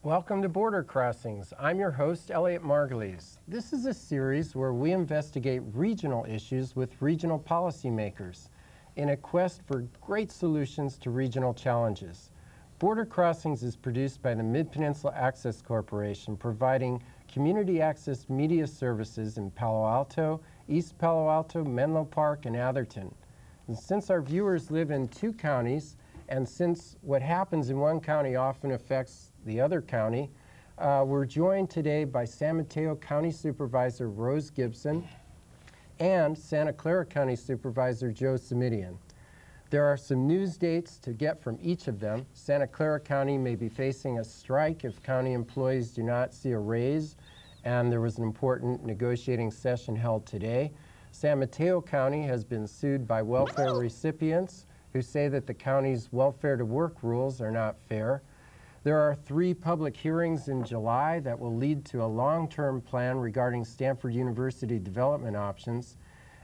Welcome to Border Crossings. I'm your host, Elliot Margolies. This is a series where we investigate regional issues with regional policymakers in a quest for great solutions to regional challenges. Border Crossings is produced by the Mid-Peninsula Access Corporation, providing community access media services in Palo Alto, East Palo Alto, Menlo Park, and Atherton. And since our viewers live in two counties, and since what happens in one county often affects the other county, we're joined today by San Mateo County Supervisor Rose Gibson and Santa Clara County Supervisor Joe Simitian. There are some news dates to get from each of them. Santa Clara County may be facing a strike if county employees do not see a raise, and there was an important negotiating session held today. San Mateo County has been sued by welfare recipients who say that the county's welfare to work rules are not fair. There are 3 public hearings in July that will lead to a long-term plan regarding Stanford University development options,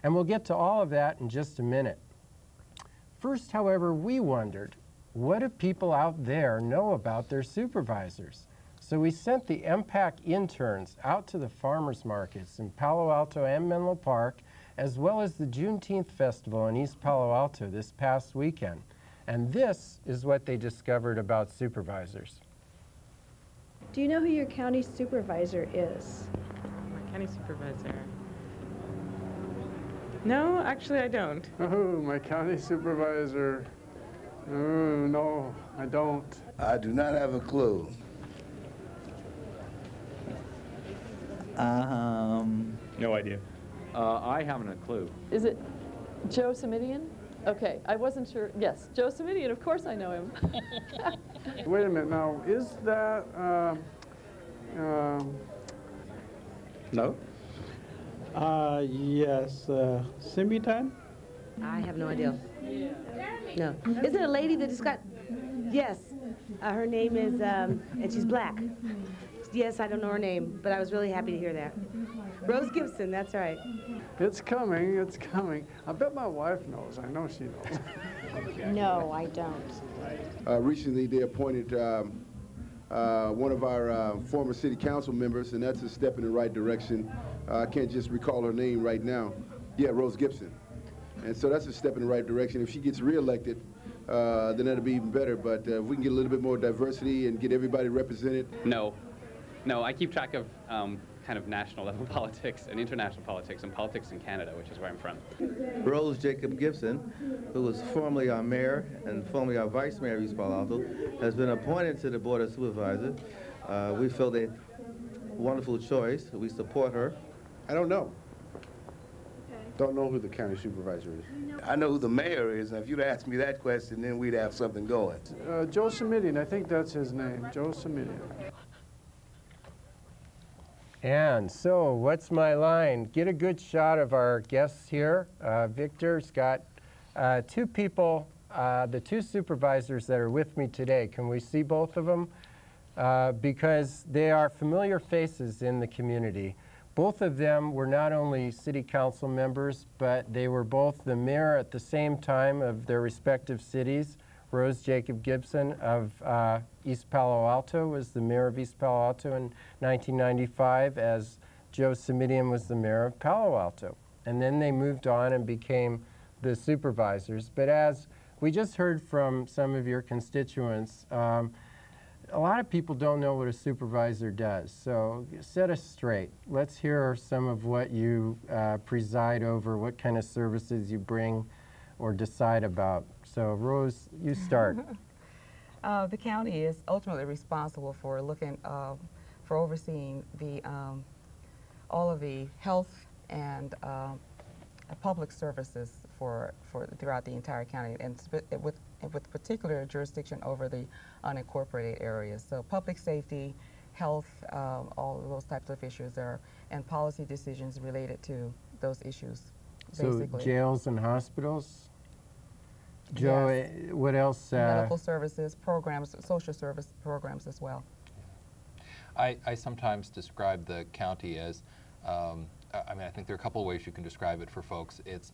and we'll get to all of that in just a minute. First, however, we wondered, what do people out there know about their supervisors? So we sent the MPAC interns out to the farmers markets in Palo Alto and Menlo Park, as well as the Juneteenth Festival in East Palo Alto this past weekend. And this is what they discovered about supervisors. Do you know who your county supervisor is? My county supervisor. No, actually I don't. Oh, my county supervisor. Oh, no, I don't. I do not have a clue. No idea. I haven't a clue. Is it Joe Simitian? Okay, I wasn't sure. Yes, Joe Simitian, of course I know him. Wait a minute now, is that, No? Yes, Simitian? I have no idea. No. Is it a lady that just got, yes, her name is, and she's black. Yes, I don't know her name, but I was really happy to hear that. Rose Gibson, that's right. it's coming, it's coming. I bet my wife knows. I know she knows. No, I don't. Recently, they appointed one of our former city council members, and that's a step in the right direction. I can't just recall her name right now. Yeah, Rose Gibson. And so that's a step in the right direction. If she gets reelected, then that'll be even better. But if we can get a little bit more diversity and get everybody represented. No, I keep track of kind of national level politics and international politics and politics in Canada, which is where I'm from. Rose Jacob Gibson, who was formerly our mayor and formerly our vice mayor of East Palo Alto, has been appointed to the Board of Supervisors. We feel a wonderful choice. We support her. I don't know. Don't know who the county supervisor is. I know who the mayor is, and if you'd asked me that question, then we'd have something going. Joe Simitian, I think that's his name, Joe Simitian. And so, what's my line? Get a good shot of our guests here. Victor's got 2 people, the 2 supervisors that are with me today. Can we see both of them? Because they are familiar faces in the community. Both of them were not only city council members, but they were both the mayor at the same time of their respective cities. Rose Jacob Gibson of East Palo Alto was the mayor of East Palo Alto in 1995, as Joe Simitian was the mayor of Palo Alto. And then they moved on and became the supervisors. But as we just heard from some of your constituents, a lot of people don't know what a supervisor does. So set us straight. Let's hear some of what you preside over, what kind of services you bring or decide about. So Rose, you start. The county is ultimately responsible for looking, for overseeing the, all of the health and public services throughout the entire county, and with particular jurisdiction over the unincorporated areas. So public safety, health, all of those types of issues and policy decisions related to those issues, basically. So jails and hospitals? Joe, yes. What else? Medical services, programs, social service programs as well. I sometimes describe the county as, I mean, I think there are a couple ways you can describe it for folks. It's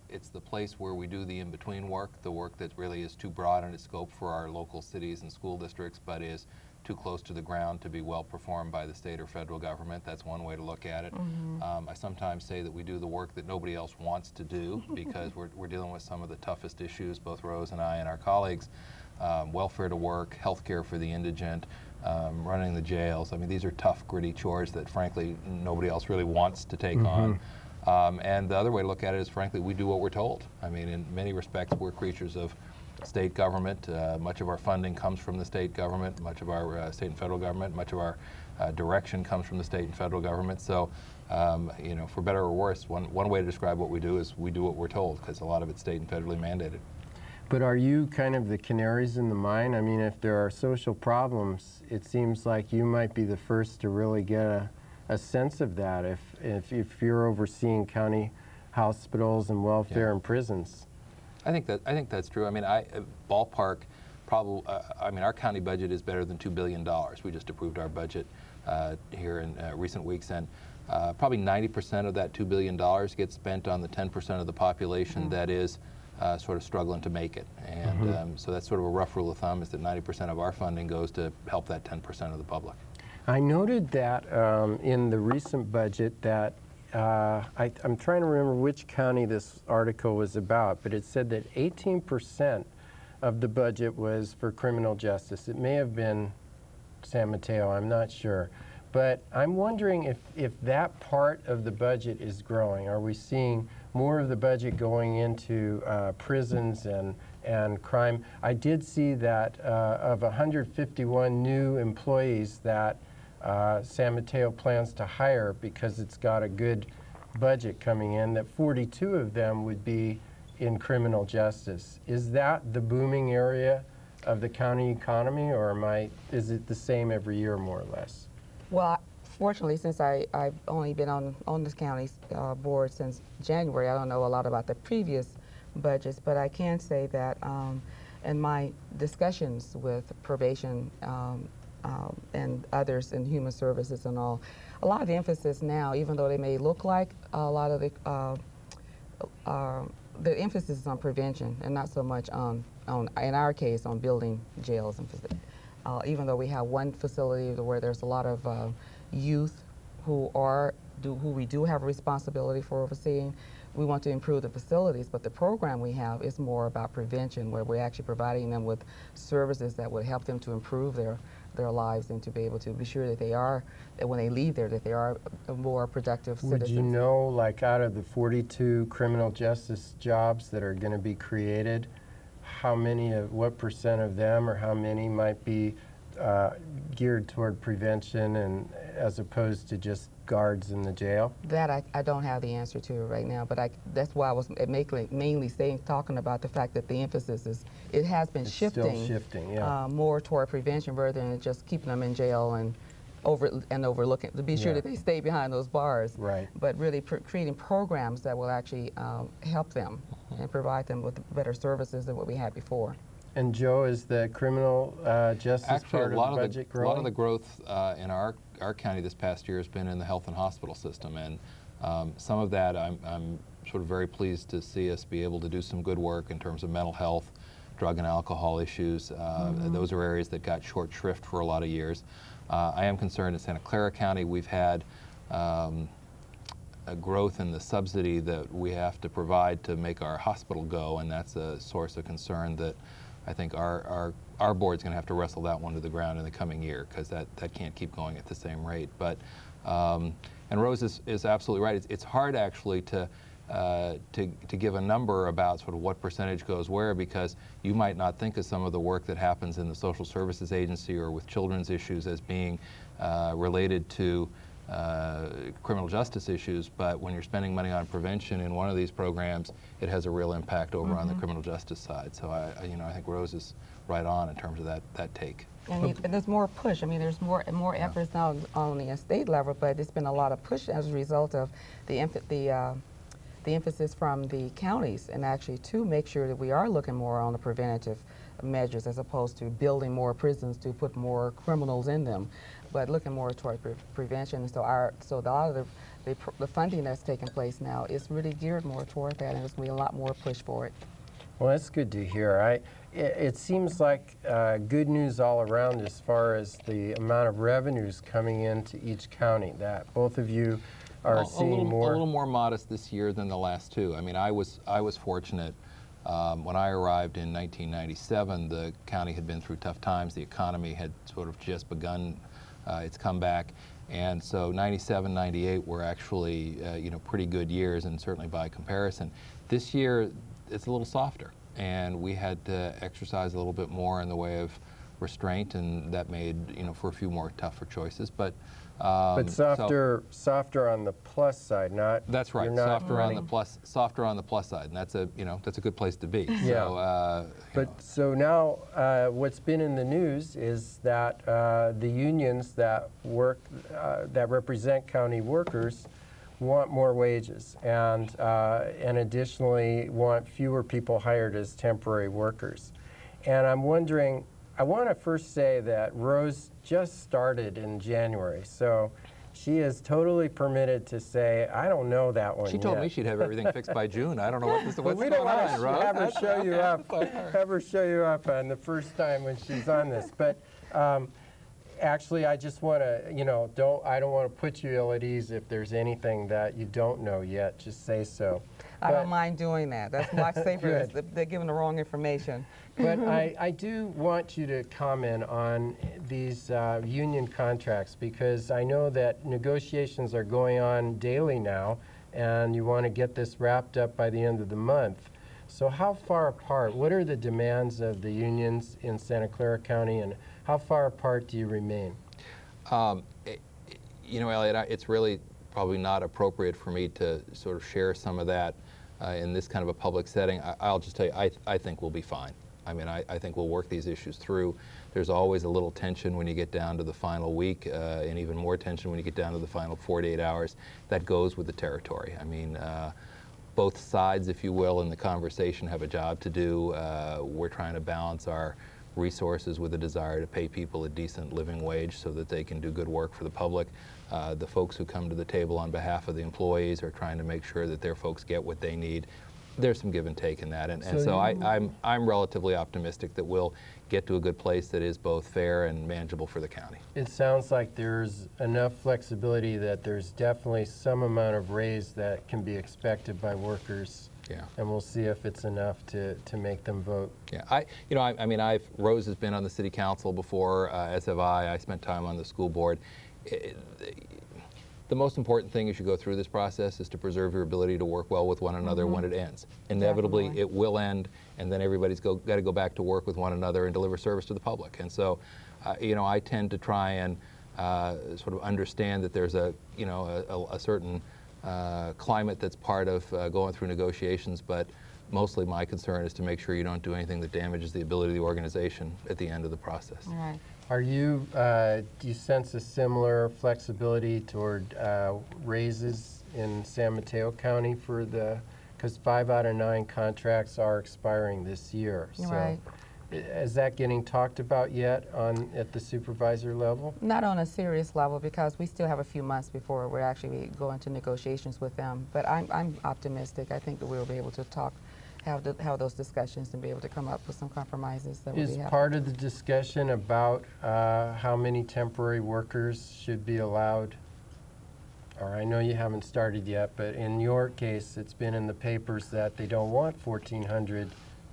It's the place where we do the in-between work, the work that really is too broad in its scope for our local cities and school districts, but is too close to the ground to be well performed by the state or federal government. That's one way to look at it. I sometimes say that we do the work that nobody else wants to do because we're dealing with some of the toughest issues, both Rose and I and our colleagues. Welfare to work, health care for the indigent, running the jails. I mean, these are tough, gritty chores that, frankly, nobody else really wants to take on. And the other way to look at it is, frankly, we do what we're told. I mean, in many respects, we're creatures of state government. Much of our funding comes from the state government, much of our state and federal government, much of our direction comes from the state and federal government. So, you know, for better or worse, one way to describe what we do is we do what we're told, because a lot of it's state and federally mandated. But are you kind of the canaries in the mine? I mean, if there are social problems, it seems like you might be the first to really get a sense of that if you're overseeing county hospitals and welfare and prisons. I think that's true. I mean, ballpark, probably. I mean, our county budget is better than $2 billion. We just approved our budget here in recent weeks, and probably 90% of that $2 billion gets spent on the 10% of the population that is sort of struggling to make it. And so that's sort of a rough rule of thumb, is that 90% of our funding goes to help that 10% of the public. I noted that in the recent budget that I'm trying to remember which county this article was about, but it said that 18% of the budget was for criminal justice. It may have been San Mateo, I'm not sure. But I'm wondering if that part of the budget is growing. Are we seeing more of the budget going into prisons and crime? I did see that of 151 new employees that San Mateo plans to hire, because it's got a good budget coming in, that 42 of them would be in criminal justice. Is that the booming area of the county economy, or is it the same every year, more or less? Well, fortunately, since I've only been on this county's board since January, I don't know a lot about the previous budgets, but I can say that in my discussions with probation and others in human services and all, a lot of the emphasis now, even though they may look like a lot of the emphasis is on prevention and not so much on in our case, on building jails and even though we have one facility where there's a lot of youth who we do have a responsibility for overseeing. We want to improve the facilities, but the program we have is more about prevention, where we're actually providing them with services that would help them to improve their lives and to be able to be sure that that when they leave there, that they are more productive citizens. Would you know, like, out of the 42 criminal justice jobs that are going to be created, what percent of them, or how many might be geared toward prevention and as opposed to just guards in the jail? That I don't have the answer to right now, but that's why I was mainly talking about the fact that the emphasis has been shifting, still shifting, yeah. More toward prevention rather than just keeping them in jail and overlooking, to be sure that they stay behind those bars. Right. But really creating programs that will actually help them and provide them with better services than what we had before. And Joe, is the criminal justice part of the budget growing? A lot of the growth in our county this past year has been in the health and hospital system, and some of that I'm sort of very pleased to see us be able to do some good work in terms of mental health, drug and alcohol issues. Those are areas that got short shrift for a lot of years. I am concerned in Santa Clara County we've had a growth in the subsidy that we have to provide to make our hospital go, and that's a source of concern that I think our board's going to have to wrestle that one to the ground in the coming year, because that can't keep going at the same rate. But and Rose is absolutely right. It's hard actually to give a number about sort of what percentage goes where, because you might not think of some of the work that happens in the social services agency or with children's issues as being related to criminal justice issues, but when you're spending money on prevention in one of these programs, it has a real impact over on the criminal justice side. So I think Rose is right on in terms of that take. And there's more push. I mean, there's more efforts now on the state level, but there's been a lot of push as a result of the emphasis from the counties, and actually to make sure that we are looking more on the preventative measures as opposed to building more prisons to put more criminals in them, but looking more toward prevention. So a lot of the funding that's taking place now is really geared more toward that, and there's going to be a lot more push for it. Well, that's good to hear. It seems like good news all around as far as the amount of revenues coming into each county, that both of you are seeing more. A little more modest this year than the last two. I mean, I was fortunate. When I arrived in 1997, the county had been through tough times. The economy had sort of just begun its comeback. And so 97, 98 were actually, pretty good years, and certainly by comparison. This year, it's a little softer, and we had to exercise a little bit more in the way of restraint, and that made, for a few more tougher choices. But softer on the plus side, not. That's right. Softer on the plus side, and that's a good place to be. Yeah. So now, what's been in the news is that the unions that represent county workers want more wages, and additionally want fewer people hired as temporary workers. And I'm wondering, I want to first say that Rose just started in January, so she is totally permitted to say, I don't know that one She told me she'd have everything fixed by June. I don't know what's going on, Rose. We don't want to have her show you up on the first time when she's on this. But actually, I just want to, I don't want to put you ill at ease if there's anything that you don't know yet. Just say so. I don't mind doing that. That's much safer. They're giving the wrong information. But I do want you to comment on these union contracts, because I know that negotiations are going on daily now, and you want to get this wrapped up by the end of the month. So how far apart, what are the demands of the unions in Santa Clara County, and how far apart do you remain? Elliot, it's really probably not appropriate for me to sort of share some of that in this kind of a public setting. I'll just tell you, I think we'll be fine. I mean, I think we'll work these issues through. There's always a little tension when you get down to the final week, and even more tension when you get down to the final 48 hours. That goes with the territory. I mean, both sides, if you will, in the conversation have a job to do. We're trying to balance our resources with a desire to pay people a decent living wage so that they can do good work for the public. The folks who come to the table on behalf of the employees are trying to make sure that their folks get what they need. There's some give and take in that, and so I'm relatively optimistic that we'll get to a good place that is both fair and manageable for the county. It sounds like there's enough flexibility that there's definitely some amount of raise that can be expected by workers. Yeah. And we'll see if it's enough to make them vote. Yeah, I mean, Rose has been on the city council before, as have I. I spent time on the school board. The most important thing as you go through this process is to preserve your ability to work well with one another when it ends. Inevitably, Definitely. it will end, and then everybody's got to go back to work with one another and deliver service to the public. And so, I tend to try and sort of understand that there's a certain climate that's part of going through negotiations, but mostly my concern is to make sure you don't do anything that damages the ability of the organization at the end of the process. All right. Are you, do you sense a similar flexibility toward raises in San Mateo County for because 5 out of 9 contracts are expiring this year. Right. So is that getting talked about yet at the supervisor level? Not on a serious level, because we still have a few months before we're actually going to negotiations with them. But I'm optimistic. I think that we'll be able to have those discussions and be able to come up with some compromises that will be Is helpful. part of the discussion about how many temporary workers should be allowed? Or I know you haven't started yet, but in your case, it's been in the papers that they don't want 1,400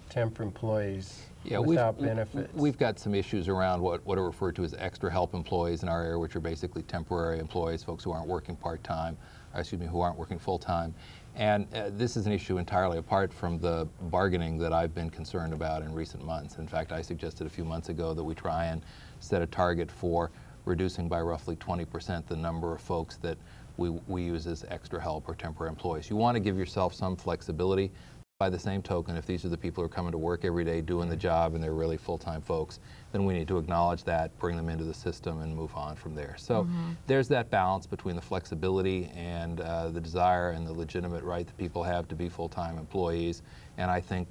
temp employees without benefits. We've got some issues around what are referred to as extra help employees in our area, which are basically temporary employees, folks who aren't working part-time, who aren't working full-time. And this is an issue entirely apart from the bargaining that I've been concerned about in recent months. In fact, I suggested a few months ago that we try and set a target for reducing by roughly 20% the number of folks that we use as extra help or temporary employees. You want to give yourself some flexibility. By the same token, if these are the people who are coming to work every day doing the job and they're really full-time folks, then we need to acknowledge that, bring them into the system, and move on from there. So there's that balance between the flexibility and the desire and the legitimate right that people have to be full-time employees. And I think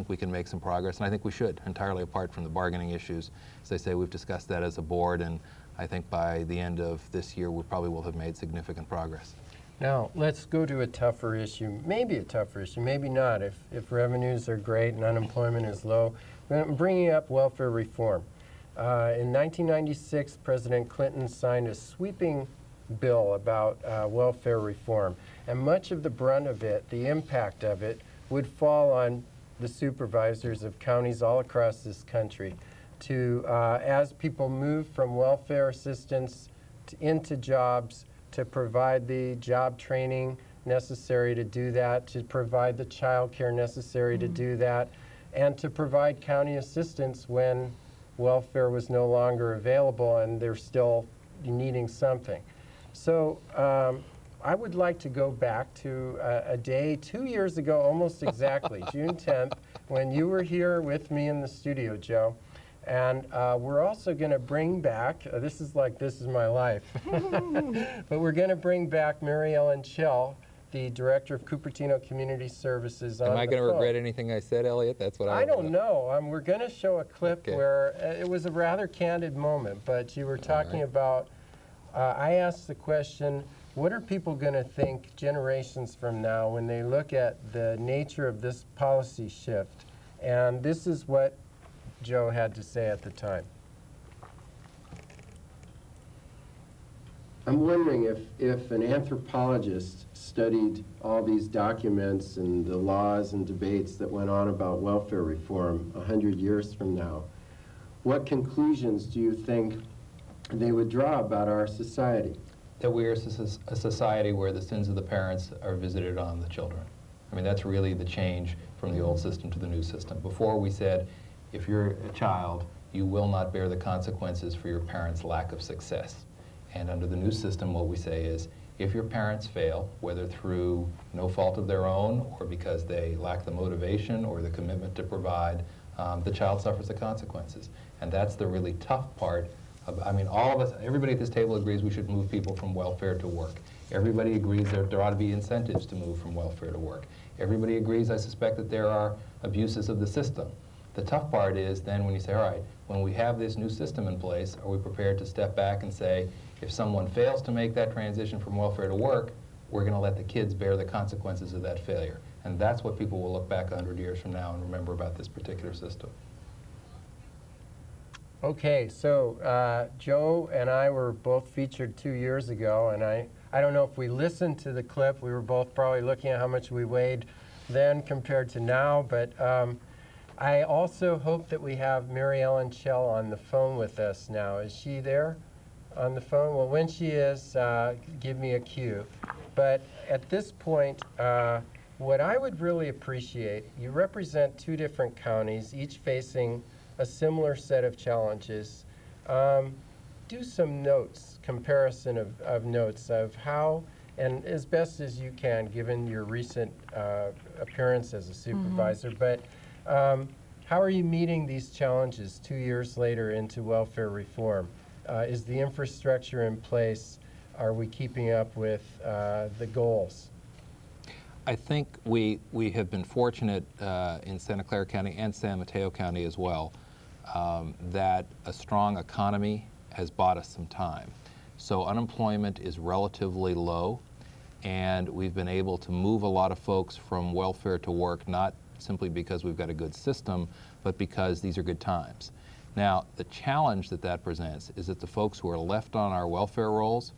we can make some progress, and I think we should, entirely apart from the bargaining issues. As I say, we've discussed that as a board, and I think by the end of this year, we probably will have made significant progress. Now, let's go to a tougher issue, maybe a tougher issue, maybe not, if revenues are great and unemployment is low. I'm bringing up welfare reform. In 1996, President Clinton signed a sweeping bill about welfare reform, and much of the brunt of it, the impact of it, would fall on the supervisors of counties all across this country to, as people move from welfare assistance into jobs, to provide the job training necessary to do that, to provide the child care necessary to do that, and to provide county assistance when welfare was no longer available and they're still needing something. So I would like to go back to a day 2 years ago, almost exactly, June 10th, when you were here with me in the studio, Joe. And we're also going to bring back, this is my life, but we're going to bring back Mary Ellen Schell, the Director of Cupertino Community Services. Am I going to regret anything I said, Elliot? That's what I don't know. We're going to show a clip where it was a rather candid moment, but you were talking about, I asked the question, what are people going to think generations from now when they look at the nature of this policy shift? And this is what Joe had to say at the time. I'm wondering if an anthropologist studied all these documents and the laws and debates that went on about welfare reform 100 years from now, what conclusions do you think they would draw about our society? That we are a society where the sins of the parents are visited on the children. I mean, that's really the change from the old system to the new system. Before we said, if you're a child, you will not bear the consequences for your parents' lack of success. And under the new system, what we say is, if your parents fail, whether through no fault of their own or because they lack the motivation or the commitment to provide, the child suffers the consequences. And that's the really tough part. I mean, all of us, everybody at this table agrees we should move people from welfare to work. Everybody agrees that there ought to be incentives to move from welfare to work. Everybody agrees, I suspect, that there are abuses of the system. The tough part is then when you say, all right, when we have this new system in place, are we prepared to step back and say, if someone fails to make that transition from welfare to work, we're going to let the kids bear the consequences of that failure. And that's what people will look back 100 years from now and remember about this particular system. Okay, so Joe and I were both featured 2 years ago, and I don't know if we listened to the clip. We were both probably looking at how much we weighed then compared to now, but I also hope that we have Mary Ellen Schell on the phone with us now. Is she there on the phone? Well, when she is, give me a cue. But at this point, what I would really appreciate, you represent two different counties, each facing a similar set of challenges. Do some notes, comparison of notes of how, and as best as you can, given your recent appearance as a supervisor, but how are you meeting these challenges 2 years later into welfare reform? Is the infrastructure in place? Are we keeping up with the goals? I think we have been fortunate in Santa Clara County and San Mateo County as well that a strong economy has bought us some time. So unemployment is relatively low, and we've been able to move a lot of folks from welfare to work, not simply because we've got a good system, but because these are good times. Now, the challenge that presents is that the folks who are left on our welfare rolls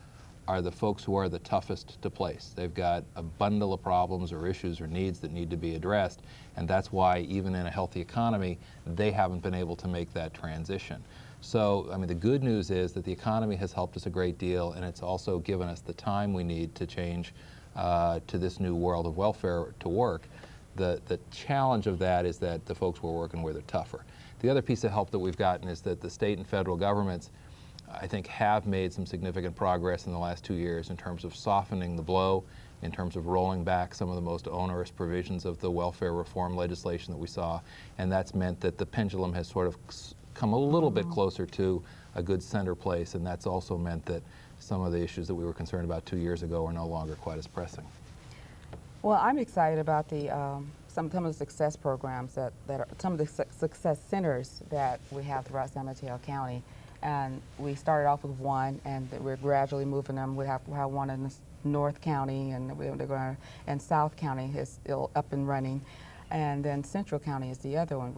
are the folks who are the toughest to place. They've got a bundle of problems or issues or needs that need to be addressed, and that's why even in a healthy economy, they haven't been able to make that transition. So, I mean, the good news is that the economy has helped us a great deal, and it's also given us the time we need to change to this new world of welfare to work. The challenge of that is that the folks we're working with are tougher. The other piece of help that we've gotten is that the state and federal governments I think have made some significant progress in the last 2 years in terms of softening the blow, in terms of rolling back some of the most onerous provisions of the welfare reform legislation that we saw, and that's meant that the pendulum has sort of come a little bit closer to a good center place, and that's also meant that some of the issues that we were concerned about 2 years ago are no longer quite as pressing. Well, I'm excited about the some of the success programs that are some of the success centers that we have throughout San Mateo County, and we started off with one, and we're gradually moving them. We have one in North County, and and South County is still up and running, and then Central County is the other one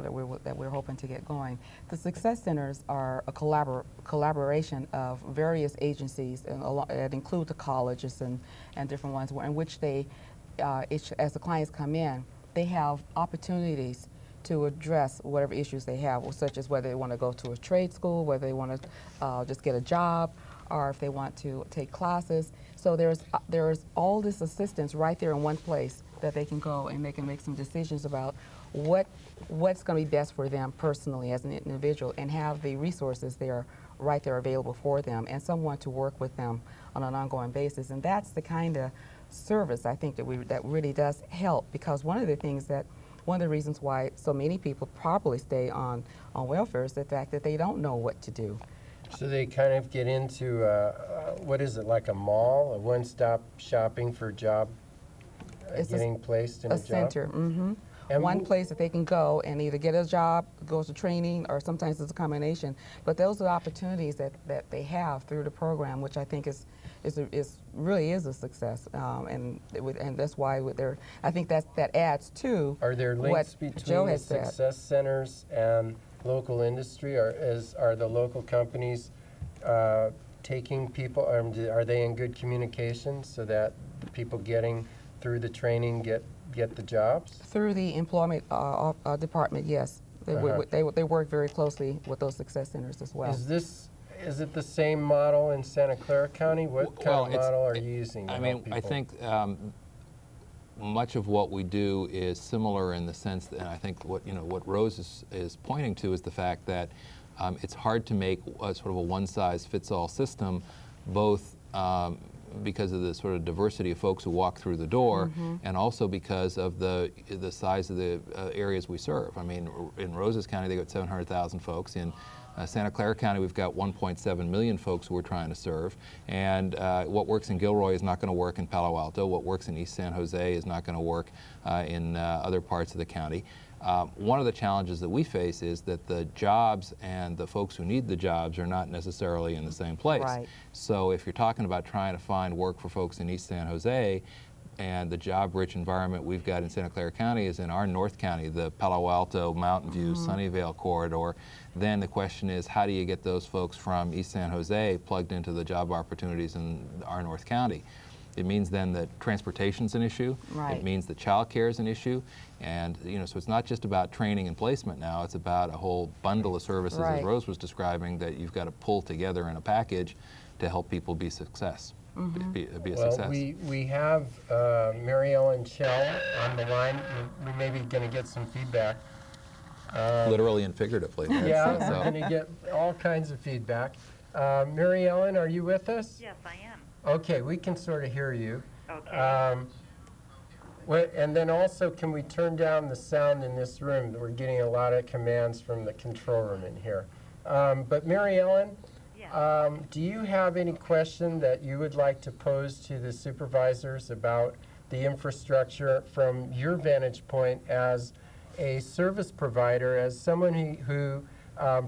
that we're hoping to get going. The success centers are a collaboration of various agencies, and it includes the colleges and different ones, in which they, as the clients come in, they have opportunities to address whatever issues they have, such as whether they want to go to a trade school, whether they want to just get a job, or if they want to take classes. So there's all this assistance right there in one place that they can go and they can make some decisions about what's going to be best for them personally as an individual, and have the resources there right there available for them, and someone to work with them on an ongoing basis. And that's the kind of service I think that really does help, because one of the reasons why so many people probably stay on welfare is the fact that they don't know what to do. So they kind of get into, what is it, like a mall, a one-stop shopping for job, getting placed in a job? A center, one place that they can go and either get a job, go to training, or sometimes it's a combination. But those are opportunities that they have through the program, which I think really is a success, and that's why I think that adds to. Are there links between the success centers and local industry? Are the local companies taking people? Are they in good communication so that the people getting through the training get the jobs? Through the employment department, yes. They work very closely with those success centers as well. Is it the same model in Santa Clara County? What kind of model are you using? I think much of what we do is similar in the sense that, and I think what Rose is pointing to is the fact that it's hard to make sort of a one-size-fits-all system, both because of the sort of diversity of folks who walk through the door, and also because of the size of the areas we serve. I mean, in Rose's County, they got 700,000 folks. In Santa Clara County, we've got 1.7 million folks who we're trying to serve. And what works in Gilroy is not going to work in Palo Alto. What works in East San Jose is not going to work in other parts of the county. One of the challenges that we face is that the jobs and the folks who need the jobs are not necessarily in the same place. Right. So if you're talking about trying to find work for folks in East San Jose, and the job-rich environment we've got in Santa Clara County is in our North County, the Palo Alto, Mountain View, Sunnyvale corridor, then the question is, how do you get those folks from East San Jose plugged into the job opportunities in our North County? It means then that transportation's an issue. Right. It means that child care is an issue. And so it's not just about training and placement now, it's about a whole bundle of services, as Rose was describing, that you've got to pull together in a package to help people be success. Be a success. We have Mary Ellen Chell on the line. We may be going to get some feedback. Literally and figuratively. Yeah, we're going to get all kinds of feedback. Mary Ellen, are you with us? Yes, I am. Okay, we can sort of hear you. Okay. And then also, can we turn down the sound in this room? We're getting a lot of commands from the control room in here. But Mary Ellen, do you have any question that you would like to pose to the supervisors about the infrastructure from your vantage point as a service provider, as someone who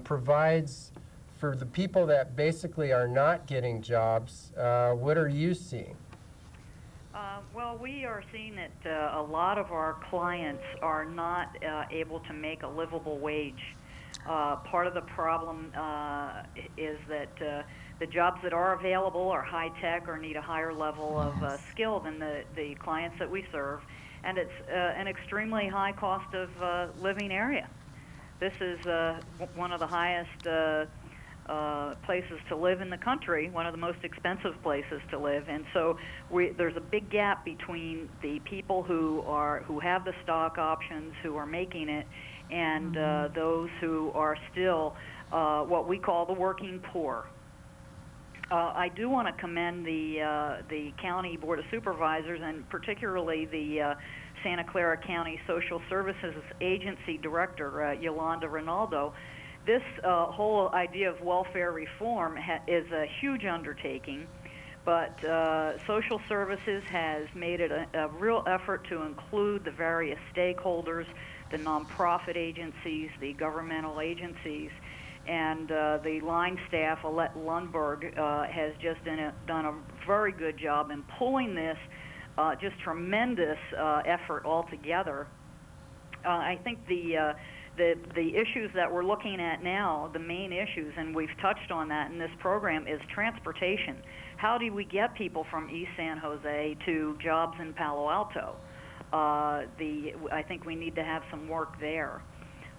provides for the people that basically are not getting jobs? What are you seeing? Well, we are seeing that a lot of our clients are not able to make a livable wage. Part of the problem is that the jobs that are available are high-tech or need a higher level of skill than the clients that we serve, and it's an extremely high cost of living area. This is one of the highest places to live in the country, one of the most expensive places to live, and so there's a big gap between the people who have the stock options, who are making it, and those who are still what we call the working poor. I do want to commend the County Board of Supervisors, and particularly the Santa Clara County Social Services Agency Director, Yolanda Rinaldo. This whole idea of welfare reform is a huge undertaking, but social services has made it a real effort to include the various stakeholders, the nonprofit agencies, the governmental agencies, and the line staff, Alette Lundberg, has just done a very good job in pulling this just tremendous effort all together. I think the issues that we're looking at now, the main issues, and we've touched on that in this program, is transportation. How do we get people from East San Jose to jobs in Palo Alto? I think we need to have some work there.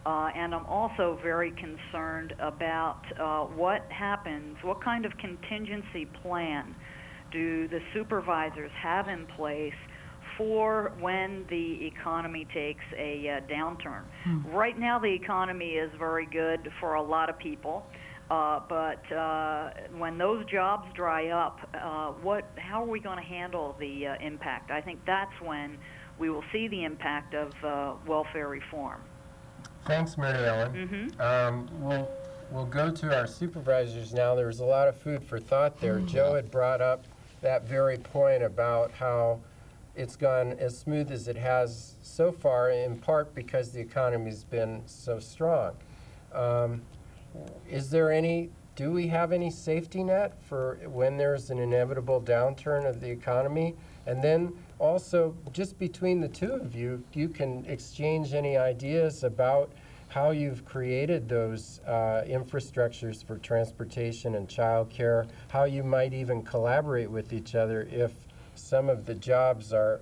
And I'm also very concerned about what happens, what kind of contingency plan do the supervisors have in place for when the economy takes a downturn. Right now the economy is very good for a lot of people, but when those jobs dry up, how are we going to handle the impact? I think that's when we will see the impact of welfare reform. Thanks, Mary Ellen. We'll go to our supervisors now. There was a lot of food for thought there. Joe had brought up that very point about how it's gone as smooth as it has so far, in part because the economy's been so strong. Do we have any safety net for when there's an inevitable downturn of the economy? And then also, just between the two of you, you can exchange any ideas about how you've created those infrastructures for transportation and childcare, how you might even collaborate with each other if some of the jobs are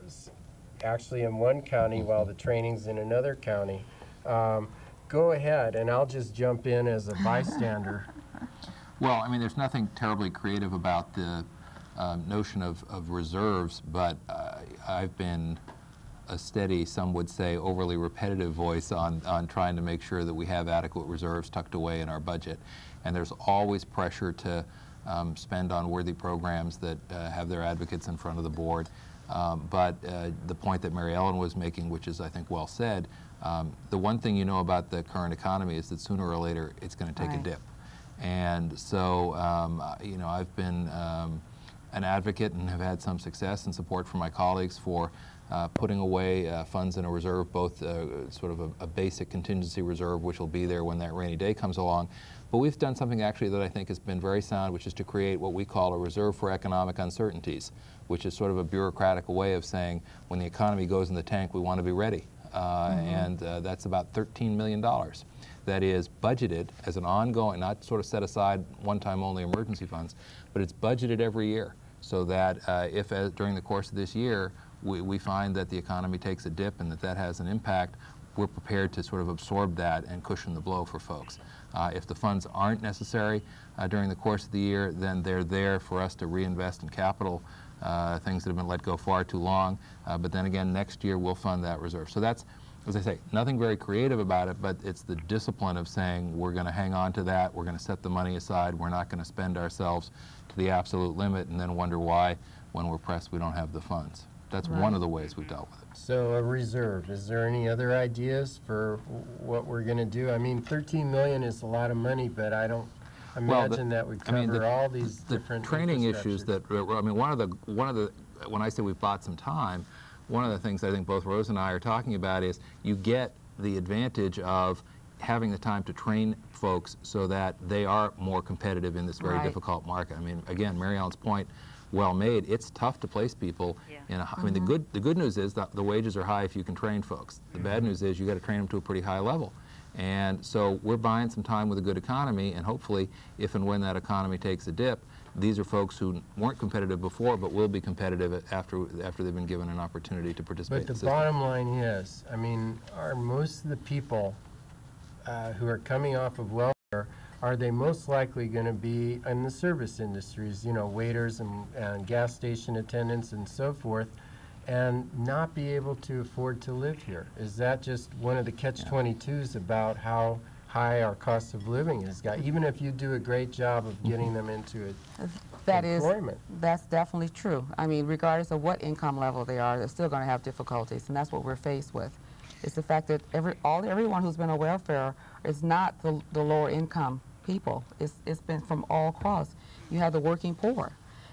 actually in one county while the training's in another county. Go ahead, and I'll just jump in as a bystander. Well, I mean, there's nothing terribly creative about the notion of reserves, but I've been a steady, some would say overly repetitive voice on trying to make sure that we have adequate reserves tucked away in our budget. And there's always pressure to spend on worthy programs that have their advocates in front of the board. But the point that Mary Ellen was making, which is I think well said, the one thing you know about the current economy is that sooner or later it's going to take a dip. And so, you know, I've been an advocate and have had some success and support from my colleagues for putting away funds in a reserve, both sort of a basic contingency reserve, which will be there when that rainy day comes along. But we've done something actually that I think has been very sound, which is to create what we call a reserve for economic uncertainties, which is sort of a bureaucratic way of saying when the economy goes in the tank, we want to be ready. And that's about $13 million. That is budgeted as an ongoing, not sort of set aside one-time only emergency funds, but it's budgeted every year so that if during the course of this year we find that the economy takes a dip and that has an impact, we're prepared to sort of absorb that and cushion the blow for folks. If the funds aren't necessary during the course of the year, then they're there for us to reinvest in capital, things that have been let go far too long. But then again, next year we'll fund that reserve. So that's, as I say, nothing very creative about it, but it's the discipline of saying we're going to hang on to that, we're going to set the money aside, we're not going to spend ourselves to the absolute limit and then wonder why, when we're pressed, we don't have the funds. That's one of the ways we've dealt with it. So a reserve. Is there any other ideas for what we're going to do? I mean, $13 million is a lot of money, but I don't imagine that would cover all these different training issues that, I mean, one of the, when I say we've bought some time, one of the things I think both Rose and I are talking about is you get the advantage of having the time to train folks so that they are more competitive in this very difficult market. I mean, again, Mary Ellen's point, well made. It's tough to place people in a, I mean, the good news is that the wages are high if you can train folks. The bad news is you got to train them to a pretty high level. And so we're buying some time with a good economy, and hopefully if and when that economy takes a dip, these are folks who weren't competitive before but will be competitive after they've been given an opportunity to participate. But the bottom line is, I mean, are most of the people who are coming off of welfare, are they most likely going to be in the service industries, you know, waiters and gas station attendants and so forth, and not be able to afford to live here? Is that just one of the catch-22s about how high our cost of living has got, even if you do a great job of getting them into it. That's definitely true. I mean, regardless of what income level they are, they're still going to have difficulties, and that's what we're faced with. It's the fact that everyone who's been on welfare is not the lower income people. It's been from all across. You have the working poor.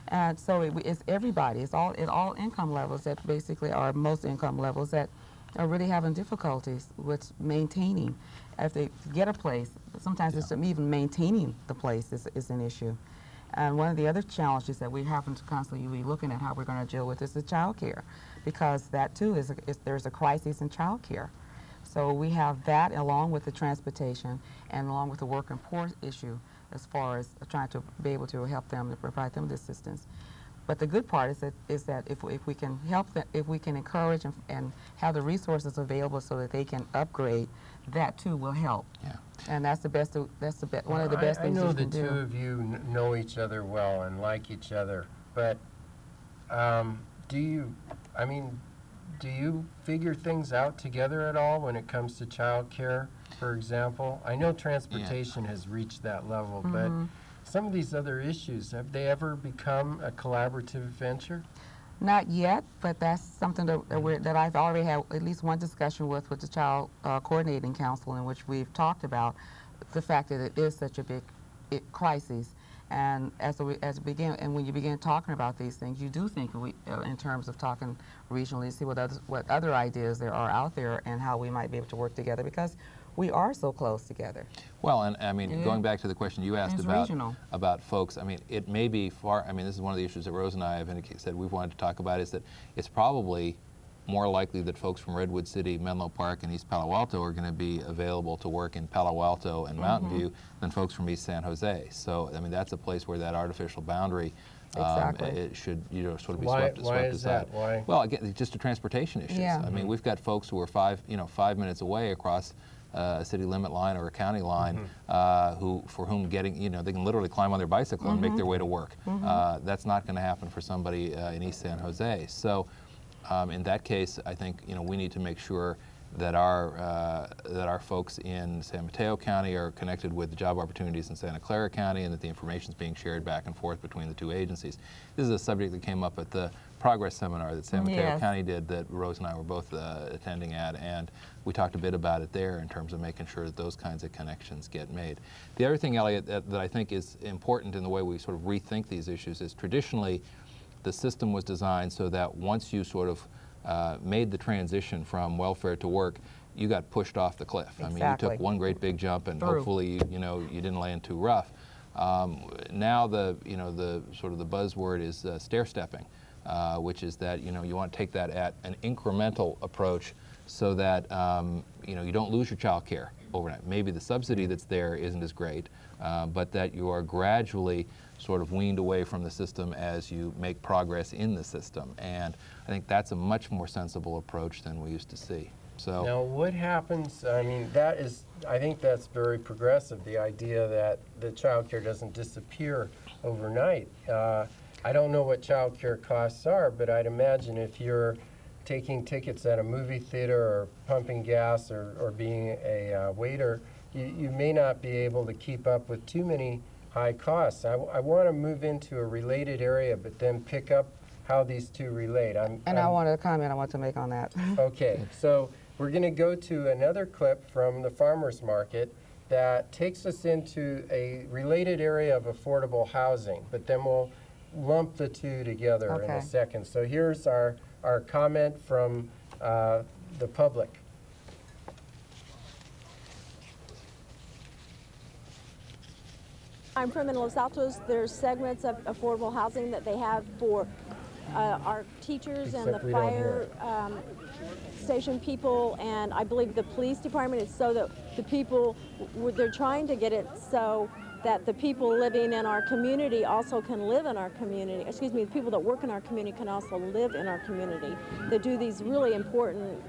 And so it's everybody. It's all at all income levels that basically are most income levels that are really having difficulties with maintaining. If they get a place, sometimes it's even maintaining the place is an issue. And one of the other challenges that we happen to constantly be looking at how we're going to deal with is the child care, because that too there's a crisis in child care. So we have that along with the transportation and along with the working poor issue as far as trying to be able to help them, to provide them the assistance. But the good part is that if we can help them, if we can encourage and have the resources available so that they can upgrade, that too will help. Yeah. And that's the best. One of the best things you can do. I know the two of you know each other well and like each other, but do you figure things out together at all when it comes to child care, for example? I know transportation has reached that level, but some of these other issues, have they ever become a collaborative venture? Not yet, but that's something that I've already had at least one discussion with the Child Coordinating Council, in which we've talked about the fact that it is such a big crisis. And when you begin talking about these things, you do think in terms of talking regionally, see what other ideas there are out there and how we might be able to work together, because we are so close together. Well, and I mean, going back to the question you asked about folks, I mean, it may be far, I mean, this is one of the issues that Rose and I have said we've wanted to talk about, is that it's probably more likely that folks from Redwood City, Menlo Park, and East Palo Alto are going to be available to work in Palo Alto and Mountain View than folks from East San Jose. So, I mean, that's a place where that artificial boundary it should, sort of be swept aside. Why? Well, again, just the transportation issues. Yeah. I mean, we've got folks who are 5 minutes away across a city limit line or a county line, for whom getting, they can literally climb on their bicycle and make their way to work. That's not going to happen for somebody in East San Jose. So, in that case, I think we need to make sure that our folks in San Mateo County are connected with the job opportunities in Santa Clara County, and that the information is being shared back and forth between the two agencies. This is a subject that came up at the Progress Seminar that San Mateo County did, that Rose and I were both attending at, and we talked a bit about it there in terms of making sure that those kinds of connections get made. The other thing, Elliot, that I think is important in the way we sort of rethink these issues is traditionally the system was designed so that once you sort of made the transition from welfare to work, you got pushed off the cliff. I mean, you took one great big jump, and hopefully, you didn't land too rough. Now the sort of the buzzword is stair stepping, which is that you want to take that at an incremental approach so that you don't lose your child care overnight. Maybe the subsidy that's there isn't as great, but that you are gradually sort of weaned away from the system as you make progress in the system. And I think that's a much more sensible approach than we used to see. So now, what happens? I mean, I think that's very progressive. The idea that the child care doesn't disappear overnight. I don't know what child care costs are, but I'd imagine if you're taking tickets at a movie theater or pumping gas or being a waiter, you may not be able to keep up with too many high costs. I want to move into a related area, but then pick up how these two relate. I wanted a comment I want to make on that. Okay, so we're going to go to another clip from the farmers market that takes us into a related area of affordable housing, but then we'll lump the two together in a second. So here's our comment from the public. I'm from Los Altos. There's segments of affordable housing that they have for our teachers and the fire station people, and I believe the police department. Is so that the people, they're trying to get it so that the people living in our community also can live in our community. Excuse me, the people that work in our community can also live in our community. They do these really important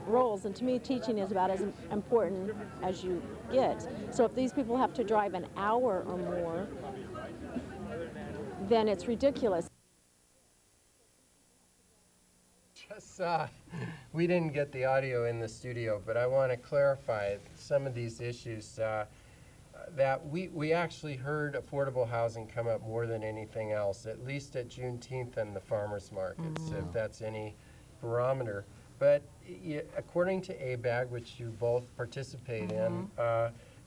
roles, and to me teaching is about as important as you get. So if these people have to drive an hour or more, then it's ridiculous. Just, we didn't get the audio in the studio, but I want to clarify some of these issues. That we actually heard affordable housing come up more than anything else, at least at Juneteenth and the farmers markets, if that's any barometer. But according to ABAG, which you both participate in,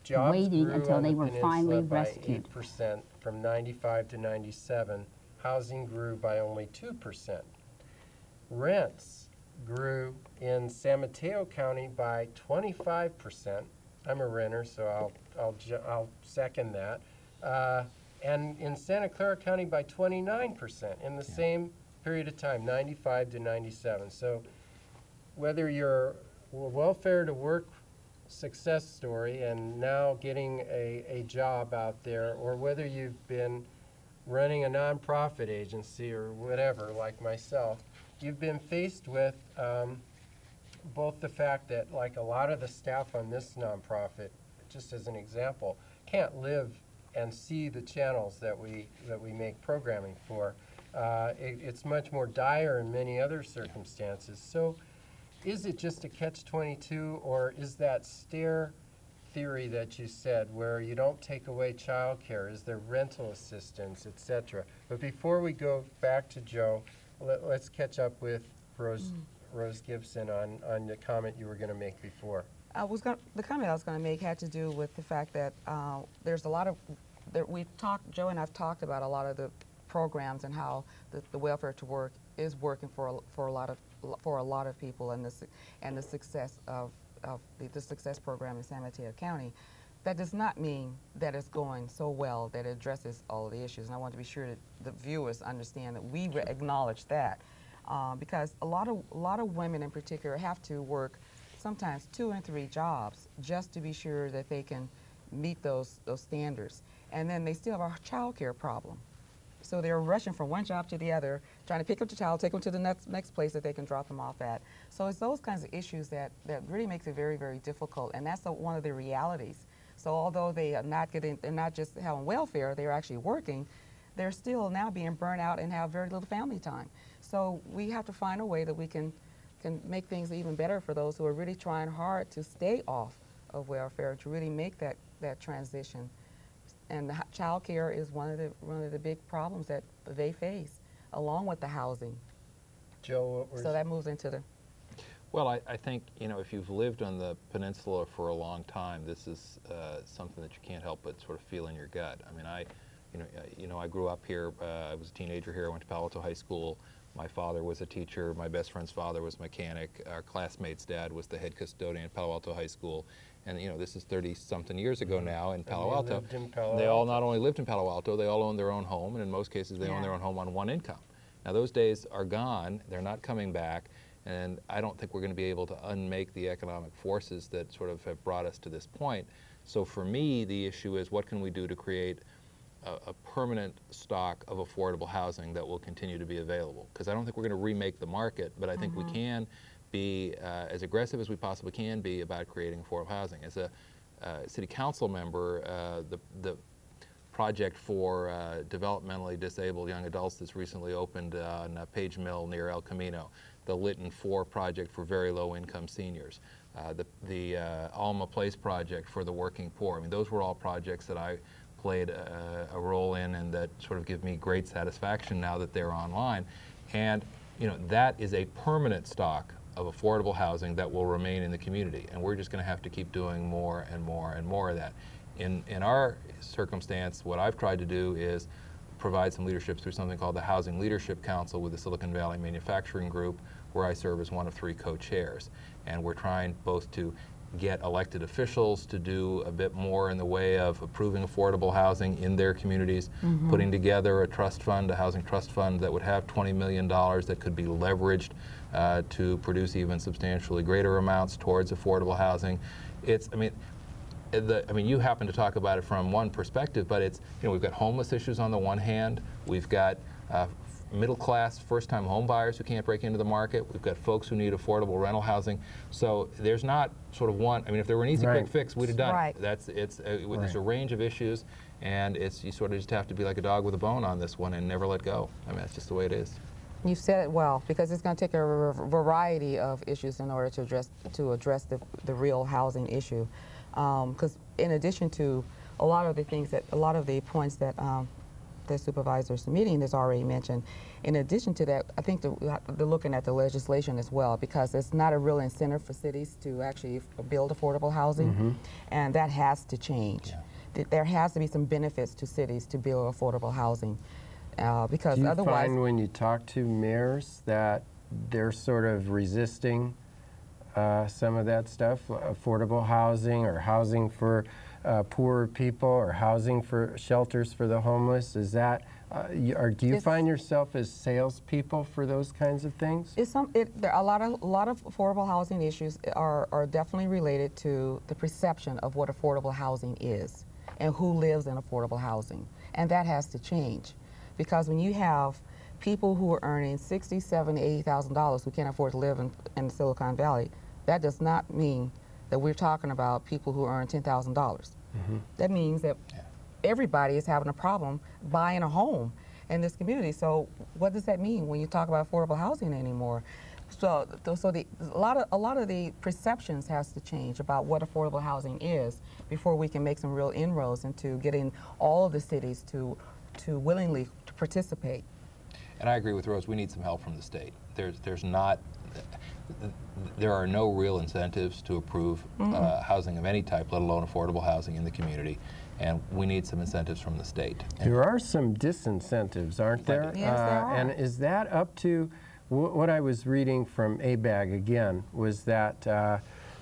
jobs waiting grew until on they the were peninsula finally by rescued. 8% from 95 to 97. Housing grew by only 2%. Rents grew in San Mateo County by 25%. I'm a renter, so I'll second that. And in Santa Clara County by 29% in the same period of time, 95 to 97. So whether you're a welfare to work success story and now getting a job out there, or whether you've been running a nonprofit agency or whatever, like myself, you've been faced with both the fact that, like, a lot of the staff on this nonprofit, just as an example, can't live and see the channels that we make programming for. It's much more dire in many other circumstances. So is it just a catch-22, or is that stair theory that you said, where you don't take away child care? Is there rental assistance, etc.? But before we go back to Joe, let's catch up with Rose Gibson on the comment you were going to make before. The comment I was going to make had to do with the fact that there's a lot of, Joe and I've talked about a lot of the programs and how the welfare to work is working for a lot of people, and the success of the success program in San Mateo County. That does not mean that it's going so well that it addresses all of the issues, and I want to be sure that the viewers understand that we acknowledge that. Because a lot of women in particular have to work sometimes 2 and 3 jobs just to be sure that they can meet those standards. And then they still have a child care problem. So they're rushing from one job to the other, trying to pick up the child, take them to the next place that they can drop them off at. So it's those kinds of issues that really makes it very, very difficult, and that's one of the realities. So although they're not just having welfare, they're actually working, they're still now being burnt out and have very little family time. So we have to find a way that we can make things even better for those who are really trying hard to stay off of welfare, to really make that transition. And the child care is one of the big problems that they face, along with the housing. Joe, so that moves into the... Well, I think, if you've lived on the peninsula for a long time, this is something that you can't help but sort of feel in your gut. I mean, I grew up here. I was a teenager here. I went to Palo Alto High School. My father was a teacher. My best friend's father was a mechanic. Our classmate's dad was the head custodian at Palo Alto High School. And, this is 30-something years ago now in Palo Alto. They all not only lived in Palo Alto, they all owned their own home, and in most cases they own their own home on one income. Now, those days are gone. They're not coming back. And I don't think we're going to be able to unmake the economic forces that sort of have brought us to this point. So for me, the issue is, what can we do to create a permanent stock of affordable housing that will continue to be available? Because I don't think we're going to remake the market, but I think we can be as aggressive as we possibly can be about creating affordable housing. As a city council member, the project for developmentally disabled young adults that's recently opened on Page Mill near El Camino, the Lytton 4 project for very low-income seniors, the Alma Place project for the working poor. I mean, those were all projects that I played a role in, and that sort of give me great satisfaction now that they're online. And that is a permanent stock of affordable housing that will remain in the community, and we're just going to have to keep doing more and more and more of that. In our circumstance, what I've tried to do is provide some leadership through something called the Housing Leadership Council with the Silicon Valley Manufacturing Group, where I serve as one of 3 co-chairs. And we're trying both to get elected officials to do a bit more in the way of approving affordable housing in their communities, putting together a trust fund, a housing trust fund that would have $20 million that could be leveraged to produce even substantially greater amounts towards affordable housing. I mean, you happen to talk about it from one perspective, but it's, we've got homeless issues on the one hand, we've got middle-class first-time home buyers who can't break into the market, we've got folks who need affordable rental housing. So there's not sort of one, I mean, if there were an easy quick fix, we'd have done it. There's a range of issues, and you sort of just have to be like a dog with a bone on this one and never let go. I mean, that's just the way it is. You've said it well, because it's going to take a variety of issues in order to address the real housing issue. Because in addition to a lot of the points that the supervisor's meeting has already mentioned, in addition to that, I think they're looking at the legislation as well, because it's not a real incentive for cities to actually build affordable housing, and that has to change. Yeah. There has to be some benefits to cities to build affordable housing. Because do you otherwise, find when you talk to mayors that they're sort of resisting some of that stuff, affordable housing or housing for poorer people or housing for shelters for the homeless? Is that, do you find yourself as salespeople for those kinds of things? There are a lot of affordable housing issues are definitely related to the perception of what affordable housing is and who lives in affordable housing, and that has to change. Because when you have people who are earning $60,000, $70,000, $80,000 who can't afford to live in Silicon Valley, that does not mean that we're talking about people who earn $10,000. That means that everybody is having a problem buying a home in this community. So what does that mean when you talk about affordable housing anymore? So a lot of the perceptions has to change about what affordable housing is before we can make some real inroads into getting all of the cities to willingly to participate. And I agree with Rose. We need some help from the state. There are no real incentives to approve housing of any type, let alone affordable housing in the community. And we need some incentives from the state. There are some disincentives, aren't there? Yes, there are. And is that up to, what I was reading from ABAG again, was that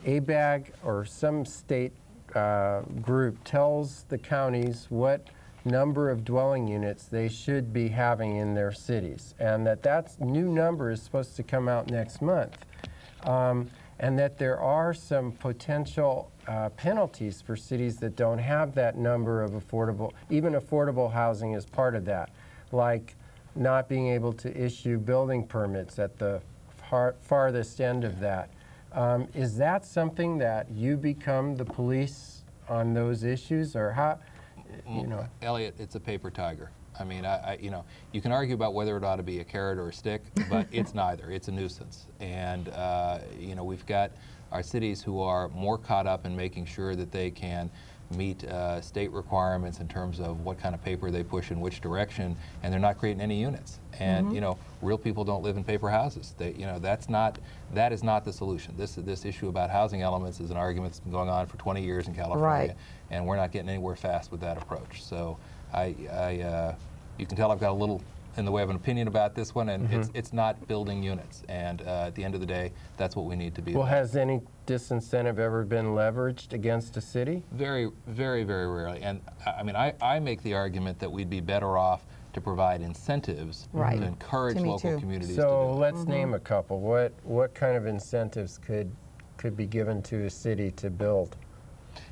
ABAG or some state group tells the counties what number of dwelling units they should be having in their cities, and that new number is supposed to come out next month, and that there are some potential penalties for cities that don't have that number of even affordable housing is part of that, like not being able to issue building permits at the farthest end of that. Is that something that you become the police on those issues, or how? You know, Elliot, it's a paper tiger. I mean, you can argue about whether it ought to be a carrot or a stick, but it's neither. It's a nuisance. And, we've got our cities who are more caught up in making sure that they can meet state requirements in terms of what kind of paper they push in which direction, and they're not creating any units. And, real people don't live in paper houses. That is not the solution. This issue about housing elements is an argument that's been going on for 20 years in California, and we're not getting anywhere fast with that approach. So you can tell I've got a little in the way of an opinion about this one, and it's not building units. And at the end of the day, that's what we need to be. Well, has any disincentive ever been leveraged against a city? Very, very, very rarely. And I mean, I make the argument that we'd be better off to provide incentives to encourage local communities to do it. So let's name a couple. What kind of incentives could be given to a city to build?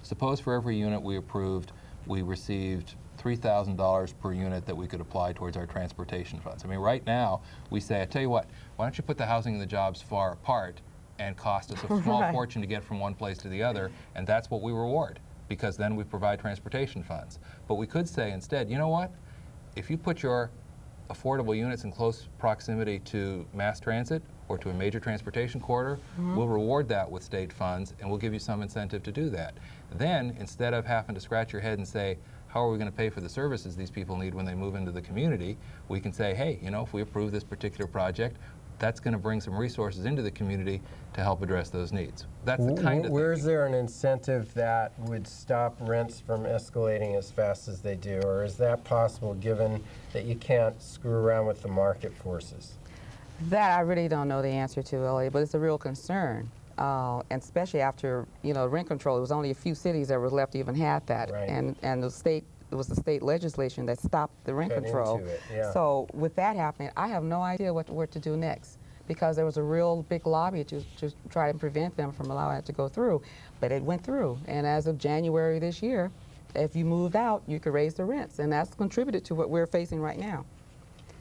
Suppose for every unit we approved, we received $3,000 per unit that we could apply towards our transportation funds. I mean, right now, we say, I tell you what, why don't you put the housing and the jobs far apart and cost us a small fortune to get from one place to the other, and that's what we reward, because then we provide transportation funds. But we could say instead, you know what, if you put your affordable units in close proximity to mass transit or to a major transportation corridor, we'll reward that with state funds, and we'll give you some incentive to do that. Then, instead of having to scratch your head and say, how are we going to pay for the services these people need when they move into the community, we can say, hey, if we approve this particular project, that's going to bring some resources into the community to help address those needs. That's the kind of Where's there an incentive that would stop rents from escalating as fast as they do, or is that possible given that you can't screw around with the market forces? That I really don't know the answer to, Elliot, but it's a real concern. And especially after, rent control, it was only a few cities that were left to even have that. And it was the state legislation that stopped the rent control. So with that happening, I have no idea what to do next, because there was a real big lobby to try to prevent them from allowing it to go through. But it went through. And as of January this year, if you moved out, you could raise the rents. And that's contributed to what we're facing right now.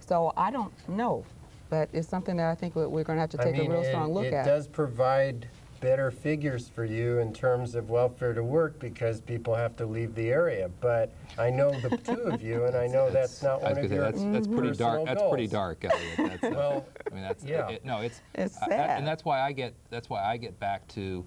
So I don't know. But it's something that I think we're going to have to take a real strong look at. It does provide better figures for you in terms of welfare to work because people have to leave the area. But I know the two of you, and I know that's not one of your that's pretty dark. That's pretty goals. dark, Elliot. That's, well, I mean, that's yeah. No, it's sad. And that's why I get back to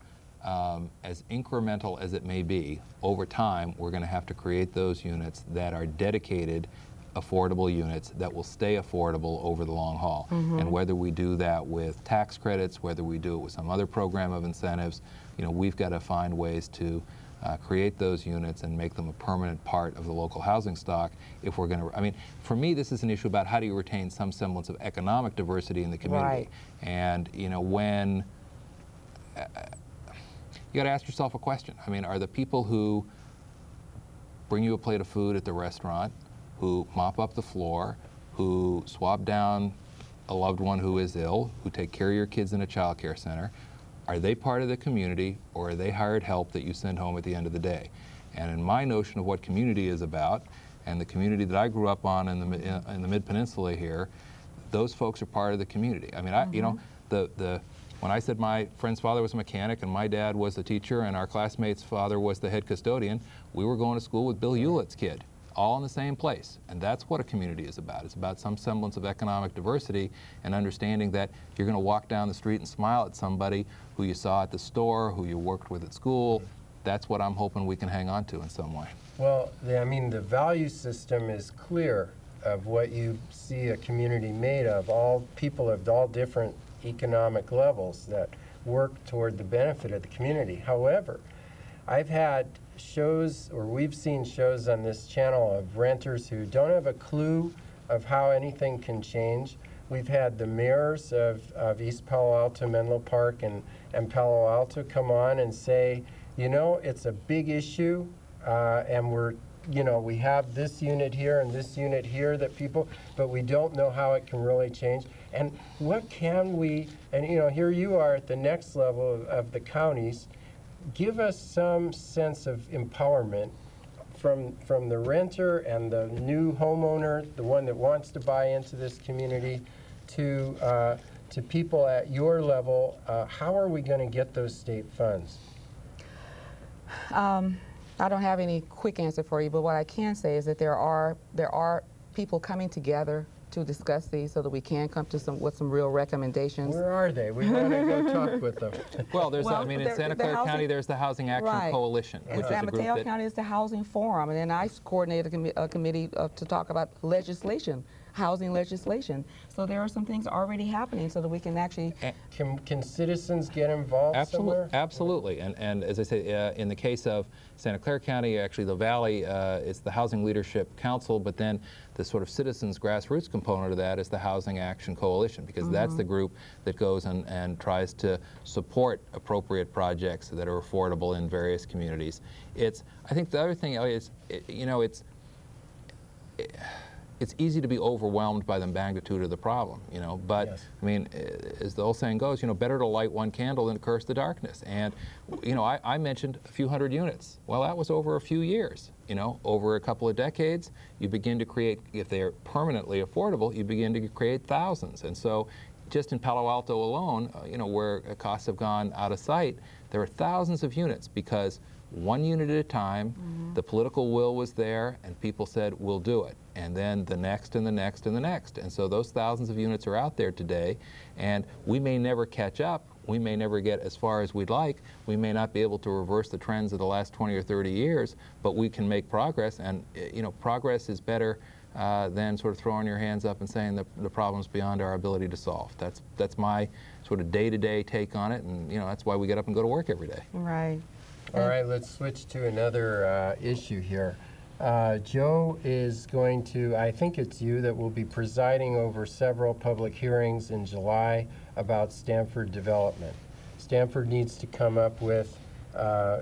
as incremental as it may be. Over time, we're going to have to create those units that are dedicated, affordable units that will stay affordable over the long haul. And whether we do that with tax credits, whether we do it with some other program of incentives, you know, we've got to find ways to create those units and make them a permanent part of the local housing stock if we're going to, I mean, for me, this is an issue about how do you retain some semblance of economic diversity in the community. Right. And, you know, when, you got to ask yourself a question. I mean, are the people who bring you a plate of food at the restaurant, who mop up the floor, who swab down a loved one who is ill, who take care of your kids in a child care center, are they part of the community, or are they hired help that you send home at the end of the day? And in my notion of what community is about, and the community that I grew up on in the Mid-Peninsula here, those folks are part of the community. I mean, you know, when I said my friend's father was a mechanic and my dad was a teacher and our classmate's father was the head custodian, we were going to school with Bill Hewlett's kid, all in the same place. And that's what a community is about. It's about some semblance of economic diversity and understanding that you're going to walk down the street and smile at somebody who you saw at the store, who you worked with at school. That's what I'm hoping we can hang on to in some way. Well, I mean, the value system is clear of what you see a community made of. All people of all different economic levels that work toward the benefit of the community. However, I've had shows, or we've seen shows on this channel of renters who don't have a clue of how anything can change. We've had the mayors of East Palo Alto, Menlo Park, and Palo Alto come on and say, you know, it's a big issue, and we're, you know, we have this unit here and this unit here that people, but we don't know how it can really change. And what can we, and you know, here you are at the next level of the counties. Give us some sense of empowerment from the renter and the new homeowner, the one that wants to buy into this community, to people at your level. How are we going to get those state funds? I don't have any quick answer for you, but what I can say is that there are people coming together to discuss these so that we can come to some real recommendations. Where are they? We want to go talk with them. Well, there's, I mean, in Santa Clara County, there's the Housing Action Coalition, which is a group Mateo County is the Housing Forum, and then I coordinated a committee to talk about legislation, housing legislation. So there are some things already happening so that we can actually... Can citizens get involved somewhere? Absolutely. And as I say, in the case of Santa Clara County, actually the Valley, it's the Housing Leadership Council, but then the sort of citizens grassroots component of that is the Housing Action Coalition, because that's the group that goes and tries to support appropriate projects that are affordable in various communities. I think the other thing, Elliot, is, you know, it's easy to be overwhelmed by the magnitude of the problem, you know, but yes. I mean, as the old saying goes, you know, better to light one candle than to curse the darkness. And, you know, I mentioned a few hundred units. Well, that was over a few years, you know, over a couple of decades, you begin to create, if they're permanently affordable, you begin to create thousands. And so just in Palo Alto alone, you know, where costs have gone out of sight, there are thousands of units because one unit at a time, the political will was there, and people said, we'll do it. And then the next and the next and the next. And so those thousands of units are out there today, and we may never catch up. We may never get as far as we'd like. We may not be able to reverse the trends of the last 20 or 30 years, but we can make progress. And, you know, progress is better than sort of throwing your hands up and saying the problem's beyond our ability to solve. That's my sort of day-to-day take on it, and, you know, that's why we get up and go to work every day. Right. All right, let's switch to another issue here. Joe is going to, I think it's you that will be presiding over several public hearings in July about Stanford development. Stanford needs to come up with,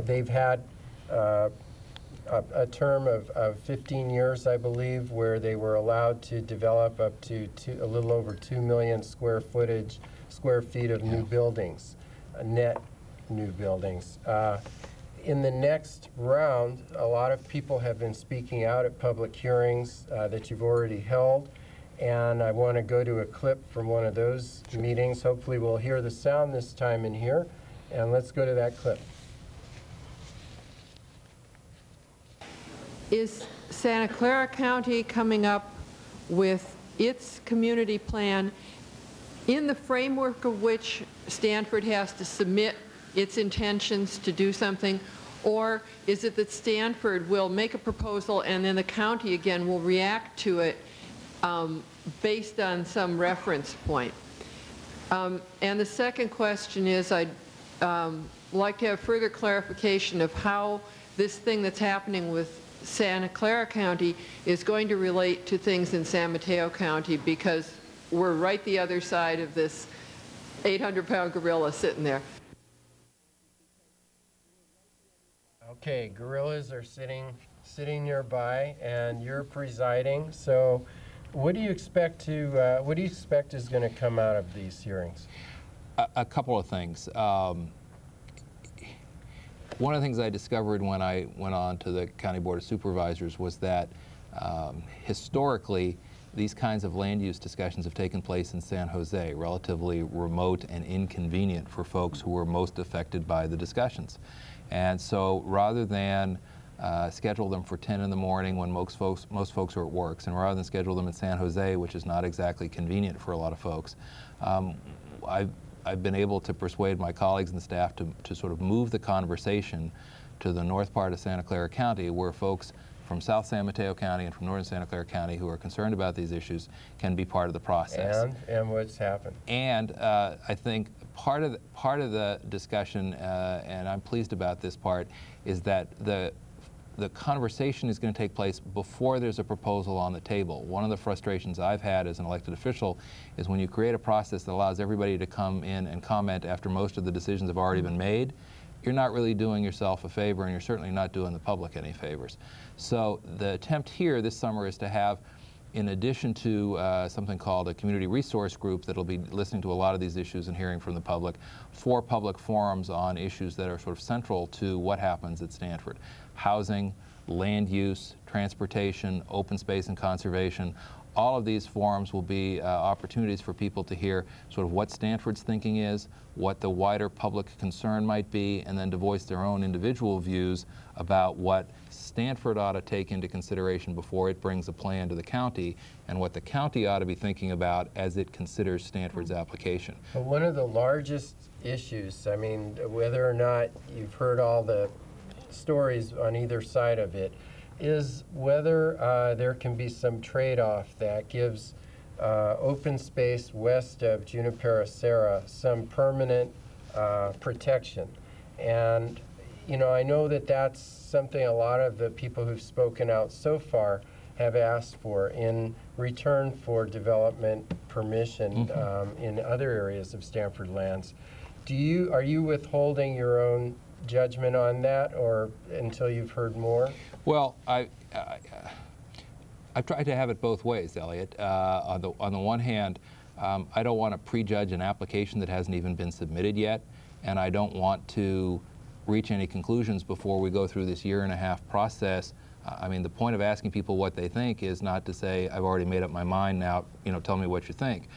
they've had a term of 15 years, I believe, where they were allowed to develop up to a little over 2 million square feet of new buildings, net new buildings. In the next round, a lot of people have been speaking out at public hearings that you've already held, and I want to go to a clip from one of those meetings. Hopefully we'll hear the sound this time in here, And let's go to that clip. Is Santa Clara County coming up with its community plan in the framework of which Stanford has to submit its intentions to do something? Or is it that Stanford will make a proposal and then the county again will react to it based on some reference point? And the second question is, I'd like to have further clarification of how this thing that's happening with Santa Clara County is going to relate to things in San Mateo County, because we're right the other side of this 800-pound gorilla sitting there. Okay, gorillas are sitting nearby, and you're presiding. So, what do you expect is going to come out of these hearings? A couple of things. One of the things I discovered when I went on to the County Board of Supervisors was that historically, these kinds of land use discussions have taken place in San Jose, relatively remote and inconvenient for folks who were most affected by the discussions. And so rather than schedule them for 10 in the morning when most folks are at work, and rather than schedule them in San Jose, which is not exactly convenient for a lot of folks, I've been able to persuade my colleagues and the staff to sort of move the conversation to the north part of Santa Clara County, where folks from South San Mateo County and from northern Santa Clara County who are concerned about these issues can be part of the process. And what's happened? And I think part of the discussion, and I'm pleased about this part, is that the conversation is going to take place before there's a proposal on the table. One of the frustrations I've had as an elected official is when you create a process that allows everybody to come in and comment after most of the decisions have already been made, you're not really doing yourself a favor, and you're certainly not doing the public any favors. So the attempt here this summer is to have, in addition to something called a community resource group that'll be listening to a lot of these issues and hearing from the public, 4 public forums on issues that are sort of central to what happens at Stanford. Housing, land use, transportation, open space and conservation. All of these forums will be opportunities for people to hear sort of what Stanford's thinking is, what the wider public concern might be, and then to voice their own individual views about what Stanford ought to take into consideration before it brings a plan to the county, and what the county ought to be thinking about as it considers Stanford's application. But one of the largest issues, I mean, whether or not you've heard all the stories on either side of it, is whether there can be some trade-off that gives open space west of Junipero Serra some permanent protection. And, you know, I know that that's something a lot of the people who've spoken out so far have asked for in return for development permission in other areas of Stanford lands. Are you withholding your own judgment on that, or until you've heard more? Well, I've tried to have it both ways, Elliot. On the one hand, I don't want to prejudge an application that hasn't even been submitted yet, and I don't want to reach any conclusions before we go through this 1.5-year process. I mean, the point of asking people what they think is not to say, I've already made up my mind now, you know, tell me what you think.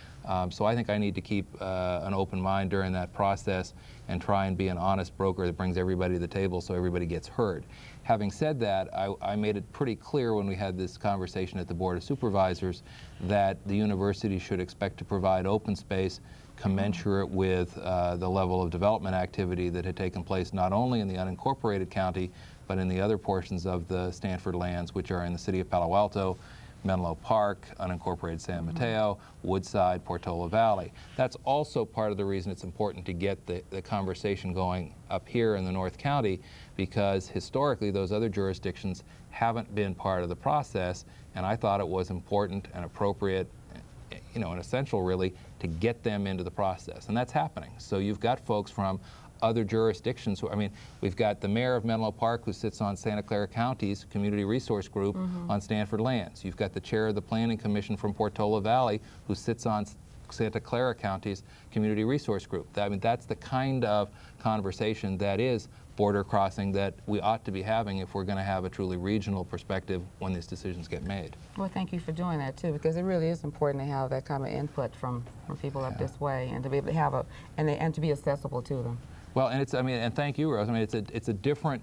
So I think I need to keep an open mind during that process and try and be an honest broker that brings everybody to the table so everybody gets heard. Having said that, I made it pretty clear when we had this conversation at the Board of Supervisors that the university should expect to provide open space commensurate with the level of development activity that had taken place not only in the unincorporated county, but in the other portions of the Stanford lands, which are in the city of Palo Alto, Menlo Park, unincorporated San Mateo, Woodside, Portola Valley. That's also part of the reason it's important to get the conversation going up here in the North County, because historically those other jurisdictions haven't been part of the process, and I thought it was important and appropriate, you know, and essential really, to get them into the process. And that's happening. So you've got folks from other jurisdictions who, I mean, we've got the mayor of Menlo Park who sits on Santa Clara County's Community Resource Group on Stanford lands. You've got the chair of the Planning Commission from Portola Valley who sits on Santa Clara County's Community Resource Group. I mean, that's the kind of conversation that is border crossing that we ought to be having if we're going to have a truly regional perspective when these decisions get made. Well, thank you for doing that too, because it really is important to have that kind of input from people up this way, and to be able to have and to be accessible to them. Well, and it's, I mean, and thank you, Rose. I mean, it's a different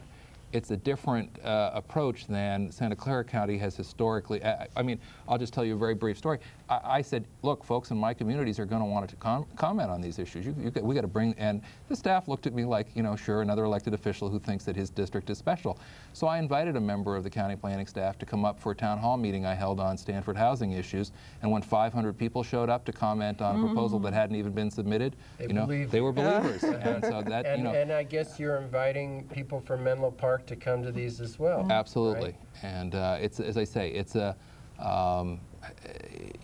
approach than Santa Clara County has historically. I mean, I'll just tell you a very brief story. I said, look, folks in my communities are going to want to comment on these issues. We got to bring, and the staff looked at me like, you know, sure, another elected official who thinks that his district is special. So I invited a member of the county planning staff to come up for a town hall meeting I held on Stanford housing issues, and when 500 people showed up to comment on a proposal that hadn't even been submitted, they were believers. And so that, and I guess you're inviting people from Menlo Park to come to these as well. Absolutely. Right? And it's, as I say, it's a,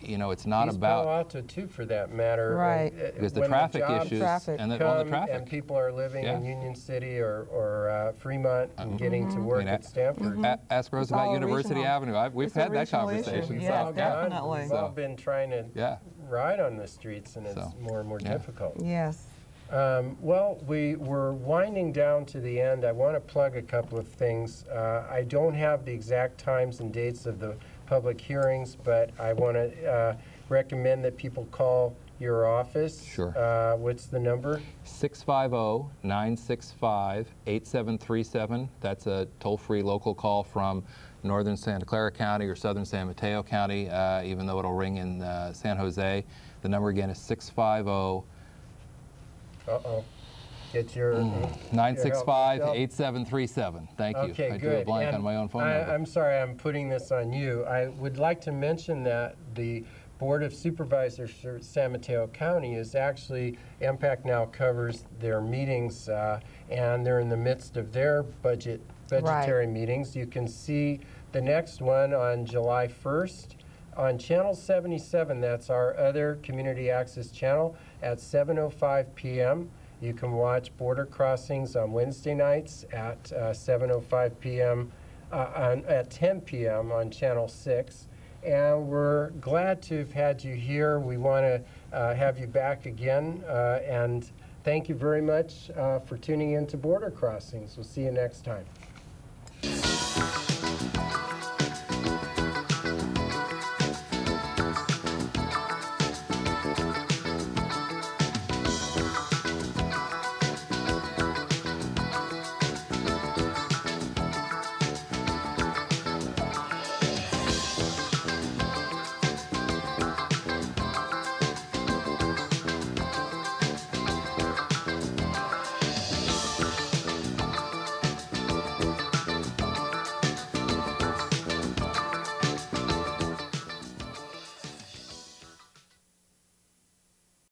you know, it's not East about... Palo Alto, too, for that matter. Right. Because the traffic issues and the traffic. And people are living in Union City or Fremont and getting to work at Stanford. Ask Rose about University Avenue. We've had that conversation. Yeah, definitely. We've all been trying to ride on the streets, and it's more and more difficult. Yes. Well, we're winding down to the end. I want to plug a couple of things. I don't have the exact times and dates of the public hearings, but I want to recommend that people call your office. Sure. What's the number? 650-965-8737. That's a toll-free local call from northern Santa Clara County or southern San Mateo County, even though it'll ring in San Jose. The number again is 650 Get your 965-8737. Thank you. Okay, I good. drew a blank on my own phone number. I'm sorry, I'm putting this on you. I would like to mention that the Board of Supervisors for San Mateo County is actually, MPAC now covers their meetings, and they're in the midst of their budgetary meetings. You can see the next one on July 1st. On Channel 77, that's our other community access channel, at 7:05 p.m. You can watch Border Crossings on Wednesday nights at 7:05 p.m., at 10 p.m. on Channel 6. And we're glad to have had you here. We want to have you back again. And thank you very much for tuning in to Border Crossings. We'll see you next time.